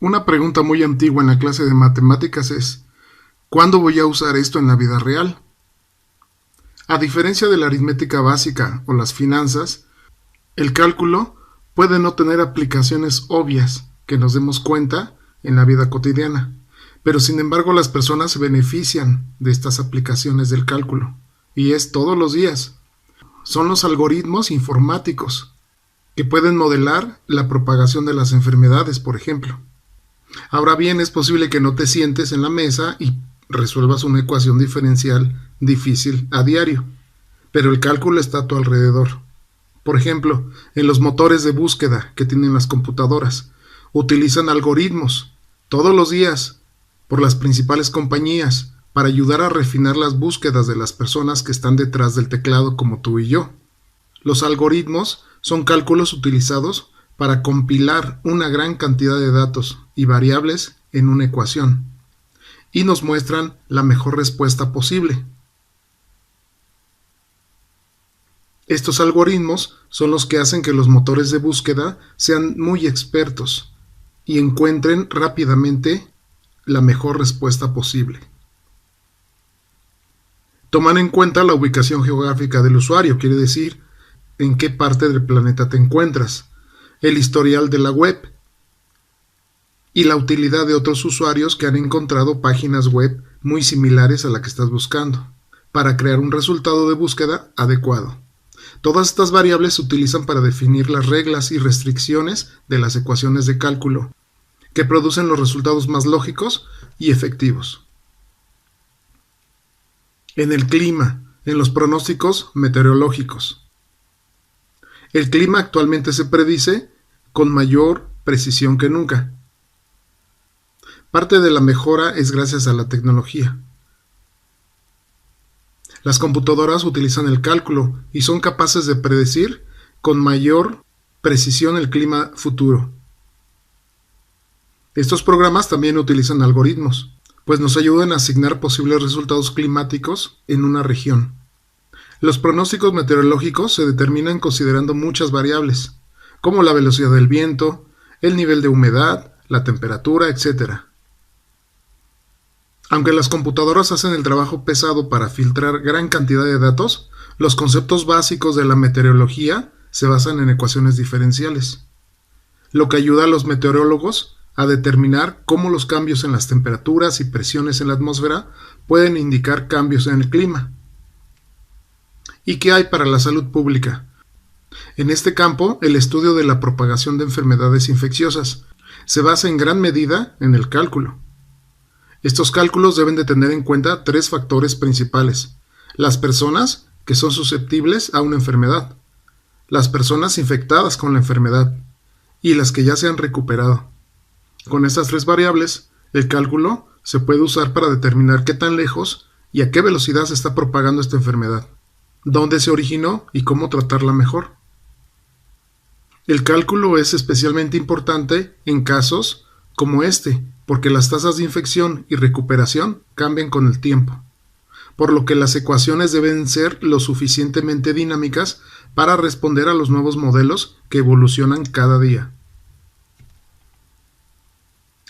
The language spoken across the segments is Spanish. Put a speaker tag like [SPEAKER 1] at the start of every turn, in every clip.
[SPEAKER 1] Una pregunta muy antigua en la clase de matemáticas es: ¿cuándo voy a usar esto en la vida real? A diferencia de la aritmética básica o las finanzas, el cálculo puede no tener aplicaciones obvias que nos demos cuenta en la vida cotidiana, pero sin embargo las personas se benefician de estas aplicaciones del cálculo, y es todos los días. Son los algoritmos informáticos que pueden modelar la propagación de las enfermedades, por ejemplo. Ahora bien, es posible que no te sientes en la mesa y resuelvas una ecuación diferencial difícil a diario, pero el cálculo está a tu alrededor. Por ejemplo, en los motores de búsqueda que tienen las computadoras, utilizan algoritmos todos los días por las principales compañías para ayudar a refinar las búsquedas de las personas que están detrás del teclado como tú y yo. Los algoritmos son cálculos utilizados para compilar una gran cantidad de datos y variables en una ecuación, y nos muestran la mejor respuesta posible. Estos algoritmos son los que hacen que los motores de búsqueda sean muy expertos y encuentren rápidamente la mejor respuesta posible. Toman en cuenta la ubicación geográfica del usuario, quiere decir en qué parte del planeta te encuentras, el historial de la web y la utilidad de otros usuarios que han encontrado páginas web muy similares a la que estás buscando, para crear un resultado de búsqueda adecuado. Todas estas variables se utilizan para definir las reglas y restricciones de las ecuaciones de cálculo, que producen los resultados más lógicos y efectivos. En el clima, en los pronósticos meteorológicos. El clima actualmente se predice con mayor precisión que nunca. Parte de la mejora es gracias a la tecnología. Las computadoras utilizan el cálculo y son capaces de predecir con mayor precisión el clima futuro. Estos programas también utilizan algoritmos, pues nos ayudan a asignar posibles resultados climáticos en una región. Los pronósticos meteorológicos se determinan considerando muchas variables, como la velocidad del viento, el nivel de humedad, la temperatura, etc. Aunque las computadoras hacen el trabajo pesado para filtrar gran cantidad de datos, los conceptos básicos de la meteorología se basan en ecuaciones diferenciales, lo que ayuda a los meteorólogos a determinar cómo los cambios en las temperaturas y presiones en la atmósfera pueden indicar cambios en el clima. ¿Y qué hay para la salud pública? En este campo, el estudio de la propagación de enfermedades infecciosas se basa en gran medida en el cálculo. Estos cálculos deben de tener en cuenta tres factores principales: las personas que son susceptibles a una enfermedad, las personas infectadas con la enfermedad y las que ya se han recuperado. Con estas tres variables, el cálculo se puede usar para determinar qué tan lejos y a qué velocidad se está propagando esta enfermedad, dónde se originó y cómo tratarla mejor. El cálculo es especialmente importante en casos como este, porque las tasas de infección y recuperación cambian con el tiempo, por lo que las ecuaciones deben ser lo suficientemente dinámicas para responder a los nuevos modelos que evolucionan cada día.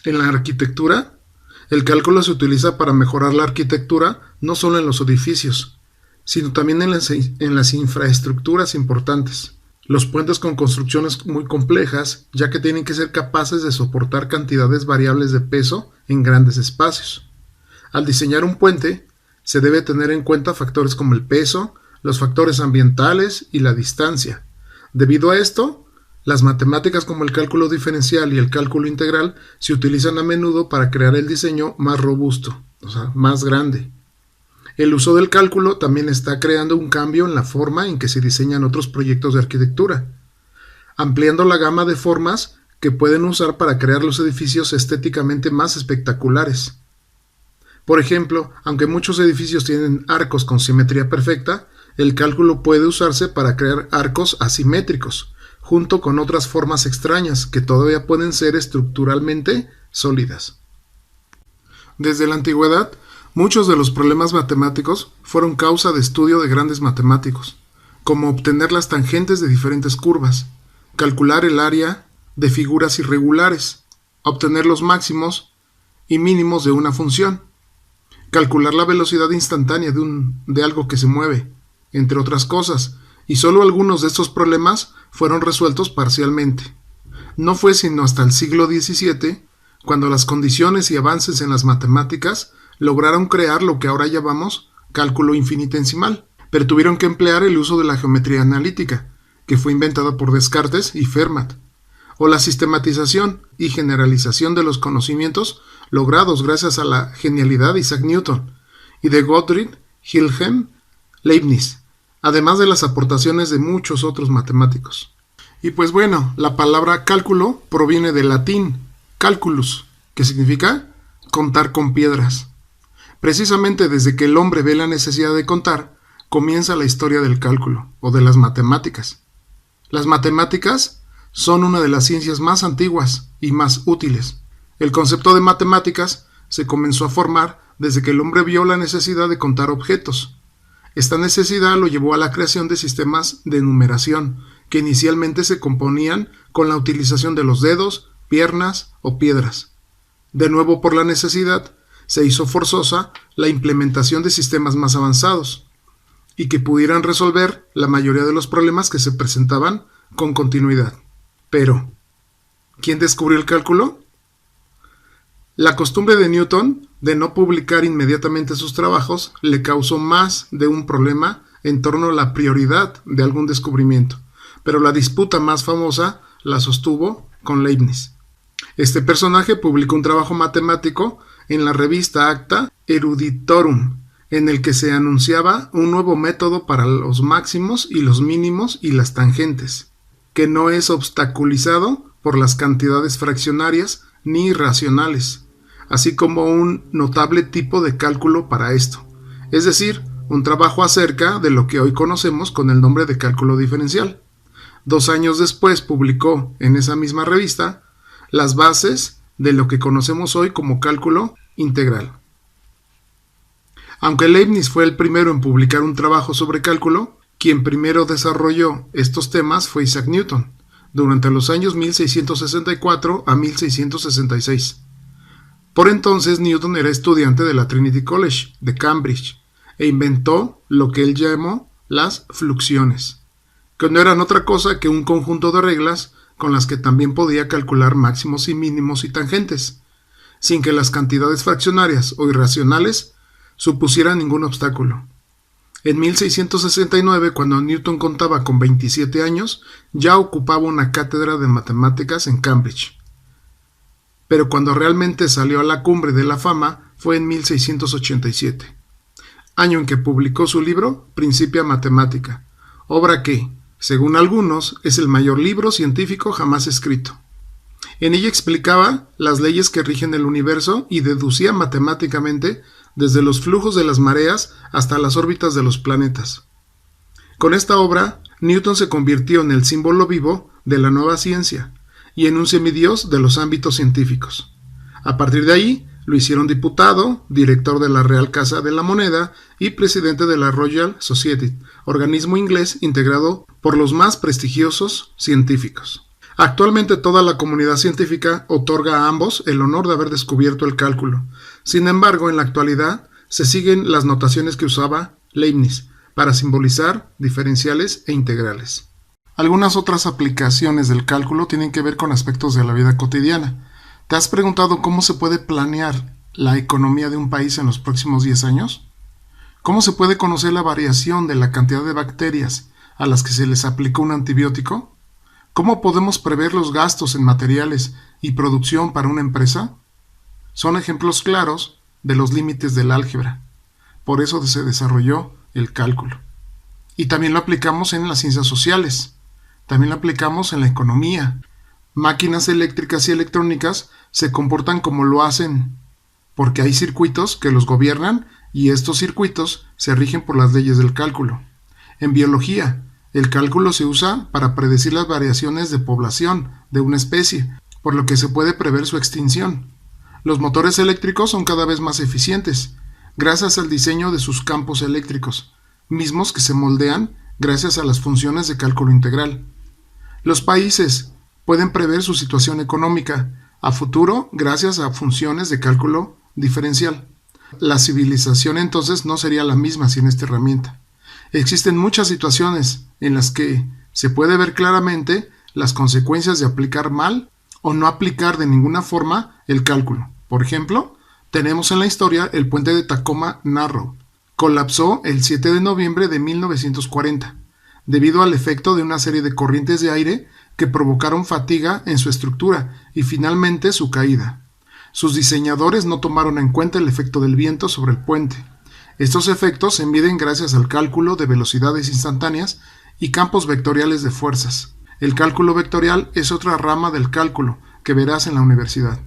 [SPEAKER 1] En la arquitectura, el cálculo se utiliza para mejorar la arquitectura no solo en los edificios, sino también en las infraestructuras importantes. Los puentes con construcciones muy complejas, ya que tienen que ser capaces de soportar cantidades variables de peso en grandes espacios. Al diseñar un puente, se debe tener en cuenta factores como el peso, los factores ambientales y la distancia. Debido a esto, las matemáticas como el cálculo diferencial y el cálculo integral se utilizan a menudo para crear el diseño más robusto, o sea, más grande. El uso del cálculo también está creando un cambio en la forma en que se diseñan otros proyectos de arquitectura, ampliando la gama de formas que pueden usar para crear los edificios estéticamente más espectaculares. Por ejemplo, aunque muchos edificios tienen arcos con simetría perfecta, el cálculo puede usarse para crear arcos asimétricos, junto con otras formas extrañas que todavía pueden ser estructuralmente sólidas. Desde la antigüedad, muchos de los problemas matemáticos fueron causa de estudio de grandes matemáticos, como obtener las tangentes de diferentes curvas, calcular el área de figuras irregulares, obtener los máximos y mínimos de una función, calcular la velocidad instantánea de algo que se mueve, entre otras cosas, y solo algunos de estos problemas fueron resueltos parcialmente. No fue sino hasta el siglo XVII cuando las condiciones y avances en las matemáticas lograron crear lo que ahora llamamos cálculo infinitesimal, pero tuvieron que emplear el uso de la geometría analítica, que fue inventada por Descartes y Fermat, o la sistematización y generalización de los conocimientos logrados gracias a la genialidad de Isaac Newton y de Gottfried Wilhelm Leibniz, además de las aportaciones de muchos otros matemáticos. Y pues bueno, la palabra cálculo proviene del latín calculus, que significa contar con piedras. Precisamente desde que el hombre ve la necesidad de contar, comienza la historia del cálculo, o de las matemáticas. Las matemáticas son una de las ciencias más antiguas y más útiles. El concepto de matemáticas se comenzó a formar desde que el hombre vio la necesidad de contar objetos. Esta necesidad lo llevó a la creación de sistemas de numeración, que inicialmente se componían con la utilización de los dedos, piernas o piedras. De nuevo, por la necesidad, se hizo forzosa la implementación de sistemas más avanzados, y que pudieran resolver la mayoría de los problemas que se presentaban con continuidad. Pero, ¿quién descubrió el cálculo? La costumbre de Newton de no publicar inmediatamente sus trabajos le causó más de un problema en torno a la prioridad de algún descubrimiento, pero la disputa más famosa la sostuvo con Leibniz. Este personaje publicó un trabajo matemático en la revista Acta Eruditorum, en el que se anunciaba un nuevo método para los máximos y los mínimos y las tangentes, que no es obstaculizado por las cantidades fraccionarias ni irracionales, así como un notable tipo de cálculo para esto, es decir, un trabajo acerca de lo que hoy conocemos con el nombre de cálculo diferencial. 2 años después publicó en esa misma revista las bases de lo que conocemos hoy como cálculo integral. Aunque Leibniz fue el primero en publicar un trabajo sobre cálculo, quien primero desarrolló estos temas fue Isaac Newton, durante los años 1664 a 1666. Por entonces Newton era estudiante de la Trinity College de Cambridge e inventó lo que él llamó las fluxiones, que no eran otra cosa que un conjunto de reglas con las que también podía calcular máximos y mínimos y tangentes, sin que las cantidades fraccionarias o irracionales supusieran ningún obstáculo. En 1669, cuando Newton contaba con 27 años, ya ocupaba una cátedra de matemáticas en Cambridge. Pero cuando realmente salió a la cumbre de la fama fue en 1687, año en que publicó su libro Principia Mathematica, obra que, según algunos, es el mayor libro científico jamás escrito. En ella explicaba las leyes que rigen el universo y deducía matemáticamente desde los flujos de las mareas hasta las órbitas de los planetas. Con esta obra, Newton se convirtió en el símbolo vivo de la nueva ciencia y en un semidios de los ámbitos científicos. A partir de ahí, lo hicieron diputado, director de la Real Casa de la Moneda y presidente de la Royal Society, organismo inglés integrado por los más prestigiosos científicos. Actualmente toda la comunidad científica otorga a ambos el honor de haber descubierto el cálculo. Sin embargo, en la actualidad se siguen las notaciones que usaba Leibniz para simbolizar diferenciales e integrales. Algunas otras aplicaciones del cálculo tienen que ver con aspectos de la vida cotidiana. ¿Te has preguntado cómo se puede planear la economía de un país en los próximos 10 años? ¿Cómo se puede conocer la variación de la cantidad de bacterias a las que se les aplicó un antibiótico? ¿Cómo podemos prever los gastos en materiales y producción para una empresa? Son ejemplos claros de los límites del álgebra. Por eso se desarrolló el cálculo. Y también lo aplicamos en las ciencias sociales. También lo aplicamos en la economía. Máquinas eléctricas y electrónicas se comportan como lo hacen, porque hay circuitos que los gobiernan y estos circuitos se rigen por las leyes del cálculo. En biología, el cálculo se usa para predecir las variaciones de población de una especie, por lo que se puede prever su extinción. Los motores eléctricos son cada vez más eficientes, gracias al diseño de sus campos eléctricos, mismos que se moldean gracias a las funciones de cálculo integral. Los países pueden prever su situación económica a futuro gracias a funciones de cálculo diferencial. La civilización entonces no sería la misma sin esta herramienta. Existen muchas situaciones en las que se puede ver claramente las consecuencias de aplicar mal o no aplicar de ninguna forma el cálculo. Por ejemplo, tenemos en la historia el puente de Tacoma Narrow. Colapsó el 7 de noviembre de 1940, debido al efecto de una serie de corrientes de aire que provocaron fatiga en su estructura y finalmente su caída. Sus diseñadores no tomaron en cuenta el efecto del viento sobre el puente. Estos efectos se miden gracias al cálculo de velocidades instantáneas y campos vectoriales de fuerzas. El cálculo vectorial es otra rama del cálculo que verás en la universidad.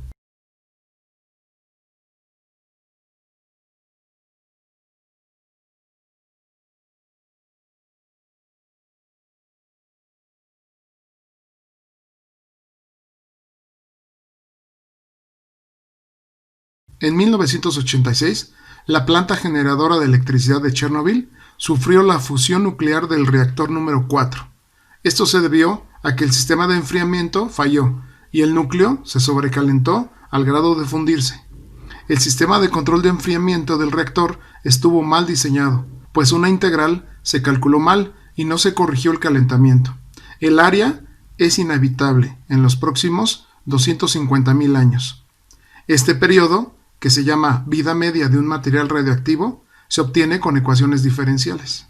[SPEAKER 1] En 1986, la planta generadora de electricidad de Chernobyl sufrió la fusión nuclear del reactor número 4. Esto se debió a que el sistema de enfriamiento falló y el núcleo se sobrecalentó al grado de fundirse. El sistema de control de enfriamiento del reactor estuvo mal diseñado, pues una integral se calculó mal y no se corrigió el calentamiento. El área es inhabitable en los próximos 250.000 años. Este periodo, que se llama vida media de un material radioactivo, se obtiene con ecuaciones diferenciales.